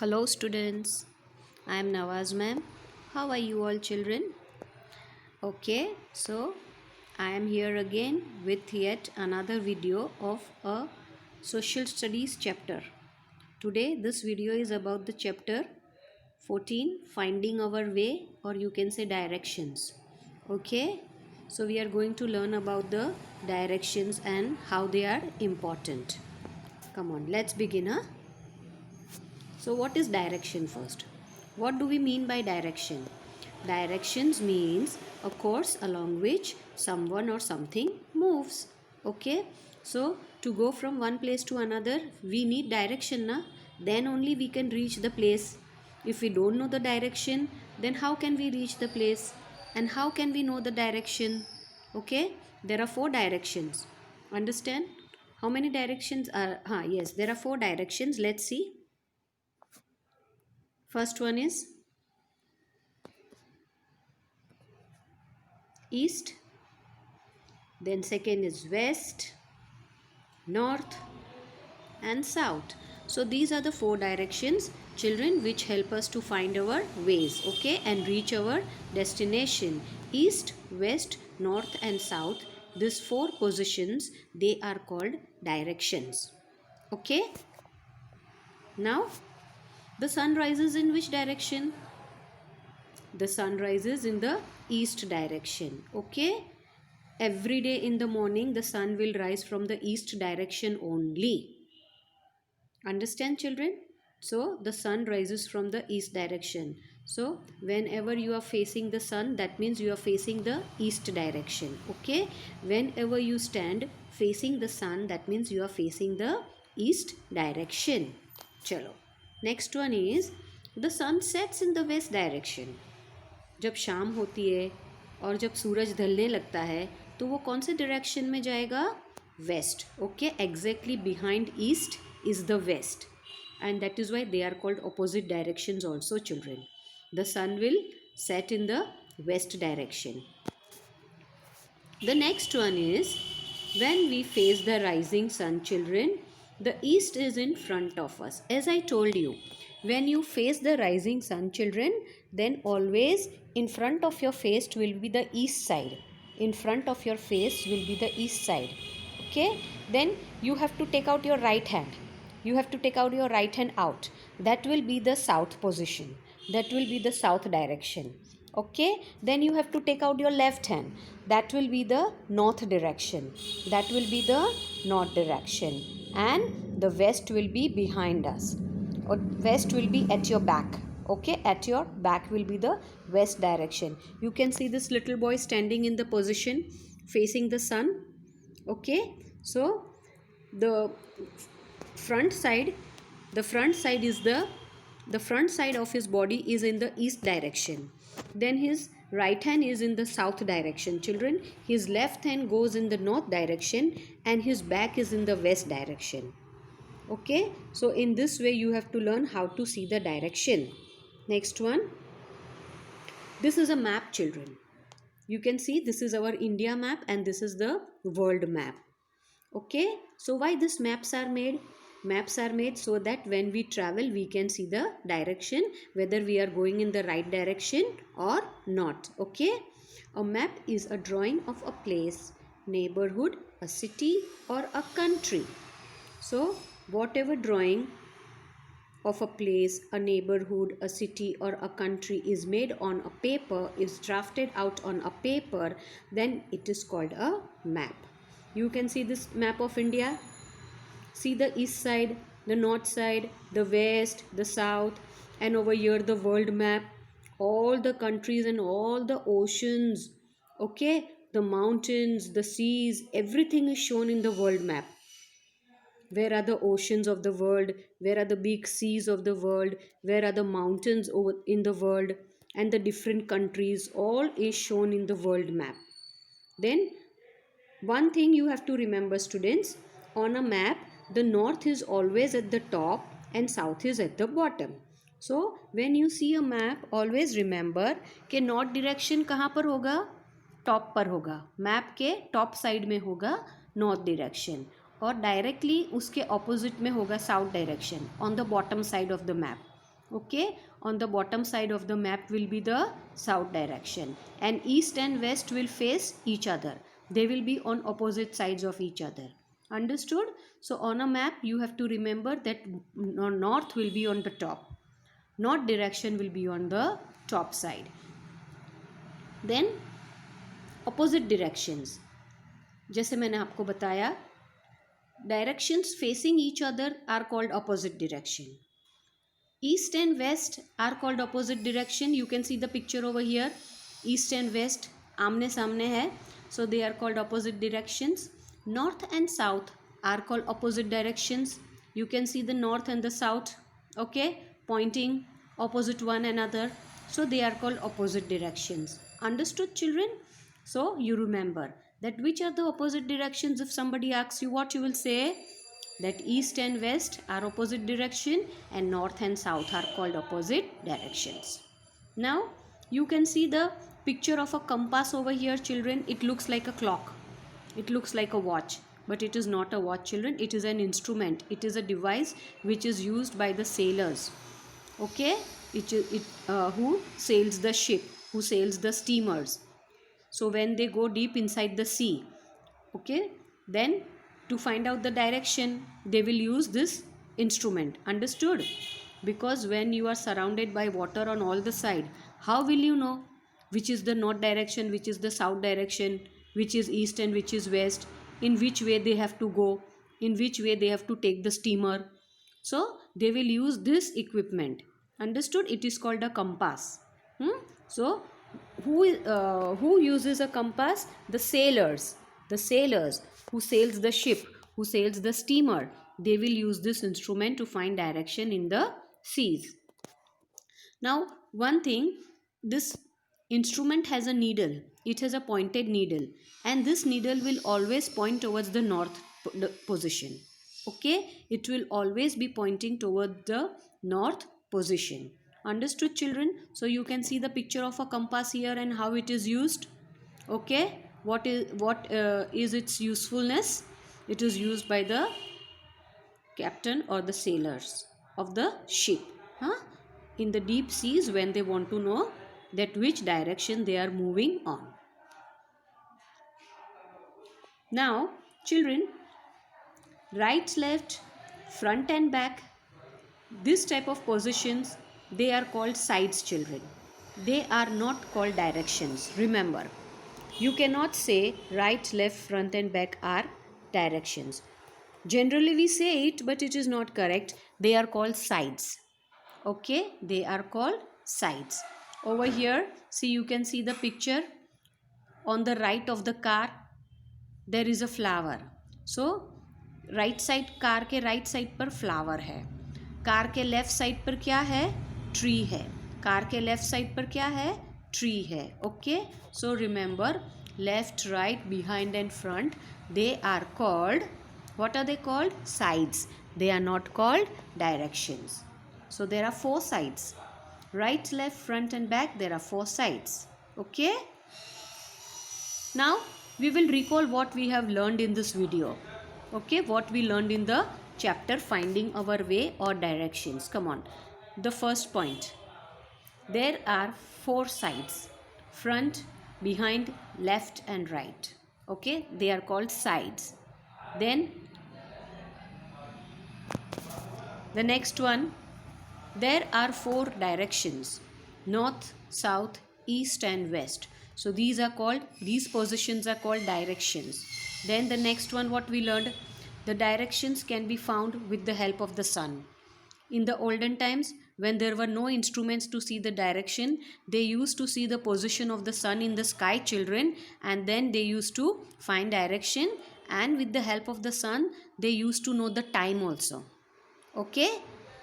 Hello students, I am Nawaz ma'am. How are you all children? Okay, so I am here again with yet another video of a social studies chapter. Today this video is about the chapter 14, Finding Our Way, or you can say directions. Okay, so we are going to learn about the directions and how they are important. Come on, let's begin. So what is direction first? What do we mean by direction? Directions means a course along which someone or something moves. Okay? So to go from one place to another, we need direction, na? Then only we can reach the place. If we don't know the direction, then how can we reach the place? And how can we know the direction? Okay? There are four directions. Understand? How many directions are? Yes, there are four directions. Let's see. First one is east, then second is west, north and south. So these are the four directions, children, which help us to find our ways, okay, and reach our destination. East, west, north and south, these four positions, they are called directions. Okay, now the sun rises in which direction? The sun rises in the east direction. Okay, every day in the morning the sun will rise from the east direction only. Understand children? So the sun rises from the east direction. So whenever you are facing the sun, that means you are facing the east direction. Okay, whenever you stand facing the sun, that means you are facing the east direction. Chalo, next one is the sun sets in the west direction. जब शाम होती है और जब सूरज ढलने लगता है तो वो कौन से डायरेक्शन में जाएगा? West. Okay, exactly behind east is the west, and that is why they are called opposite directions also children. The sun will set in the west direction. The next one is when we face the rising sun, children, the east is in front of us. As I told you, when you face the rising sun, children, then always in front of your face will be the east side. In front of your face will be the east side. Okay, then you have to take out your right hand. You have to take out your right hand out. That will be the south position. That will be the south direction. Okay, then you have to take out your left hand. That will be the north direction. That will be the north direction, and the west will be behind us, or west will be at your back. Okay, at your back will be the west direction. You can see this little boy standing in the position facing the sun. Okay, so the front side, the front side is the front side of his body is in the east direction. Then his right hand is in the south direction, children. His left hand goes in the north direction, and his back is in the west direction. Okay, so in this way you have to learn how to see the direction. Next one, this is a map, children. You can see this is our India map and this is the world map. Okay, so why these maps are made? Maps are made so that when we travel we can see the direction, whether we are going in the right direction or not. Okay, a map is a drawing of a place, neighborhood, a city or a country. So whatever drawing of a place, a neighborhood, a city or a country is made on a paper, is drafted out on a paper, then it is called a map. You can see this map of India. See the east side, the north side, the west, the south, and over here the world map. All the countries and all the oceans, okay, the mountains, the seas, everything is shown in the world map. Where are the oceans of the world? Where are the big seas of the world? Where are the mountains in the world? And the different countries, all is shown in the world map. Then one thing you have to remember, students, on a map the north is always at the top and south is at the bottom. So when you see a map, always remember कि north direction कहाँ पर होगा? Top पर होगा. Map के top side में होगा north direction, और डायरेक्टली उसके ऑपोजिट में होगा south direction on the bottom side of the map. Okay, on the bottom side of the map will be the south direction, and east and west will face each other. They will be on opposite sides of each other. Understood? So on a map you have to remember that north will be on the top. North direction will be on the top side. Then opposite directions, जैसे मैंने आपको बताया, directions facing each other are called opposite direction. East and west are called opposite direction. You can see the picture over here. East and west आमने सामने है, so they are called opposite directions. North and south are called opposite directions. You can see the north and the south, okay, pointing opposite one another, so they are called opposite directions. Understood, children? So you remember that which are the opposite directions. If somebody asks you, what you will say? That east and west are opposite direction and north and south are called opposite directions. Now you can see the picture of a compass over here, children. It looks like a clock, it looks like a watch, but it is not a watch, children. It is an instrument. It is a device which is used by the sailors, okay, who sails the ship, who sails the steamers. So when they go deep inside the sea, okay, then to find out the direction they will use this instrument. Understood? Because when you are surrounded by water on all the side, how will you know which is the north direction, which is the south direction, which is east and which is west, in which way they have to go, in which way they have to take the steamer? So they will use this equipment. Understood? It is called a compass. So who uses a compass? The sailors. The sailors who sails the ship, who sails the steamer, they will use this instrument to find direction in the seas. Now one thing, this instrument has a needle. It has a pointed needle, and this needle will always point towards the north position. Okay, it will always be pointing toward the north position. Understood, children? So you can see the picture of a compass here and how it is used. Okay, what is its usefulness? It is used by the captain or the sailors of the ship, in the deep seas, when they want to know that which direction they are moving on. Now children, right, left, front and back, this type of positions, they are called sides, children. They are not called directions. Remember, you cannot say right, left, front and back are directions. Generally we say it, but it is not correct. They are called sides. Okay, they are called sides. Over here, see, you can see the picture. On the right of the car there is a flower. So right side, car के right side पर flower है. Car के left side पर क्या है? Tree है. Car के left side पर क्या है? Tree है. Okay, so remember, left, right, behind and front, they are called, what are they called? Sides. They are not called directions. So there are 4 sides. Right, left, front and back, there are 4 sides. Okay, now we will recall what we have learned in this video. Okay, what we learned in the chapter Finding Our Way or Directions. Come on. The first point, there are 4 sides: front, behind, left and right. Okay, they are called sides. Then the next one, there are 4 directions: north, south, east and west. So these positions are called directions. Then the next one, what we learned, the directions can be found with the help of the sun. In the olden times, when there were no instruments to see the direction, they used to see the position of the sun in the sky, children, and then they used to find direction, and with the help of the sun they used to know the time also. Okay,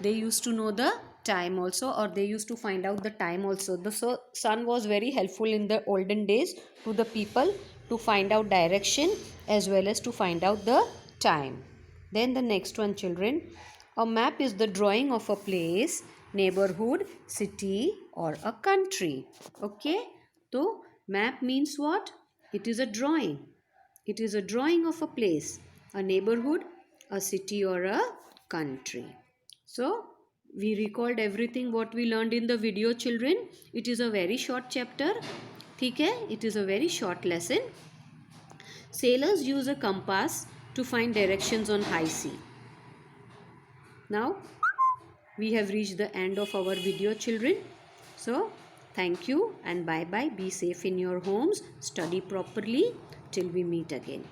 they used to know the time also, or they used to find out the time also. The sun was very helpful in the olden days to the people to find out direction as well as to find out the time. Then the next one, children, a map is the drawing of a place, neighborhood, city or a country. Okay, so map means what? It is a drawing. It is a drawing of a place, a neighborhood, a city or a country. So we recalled everything what we learned in the video, children. It is a very short chapter. ठीक है, it is a very short lesson. Sailors use a compass to find directions on high sea. Now we have reached the end of our video, children. So thank you and bye bye. Be safe in your homes. Study properly till we meet again.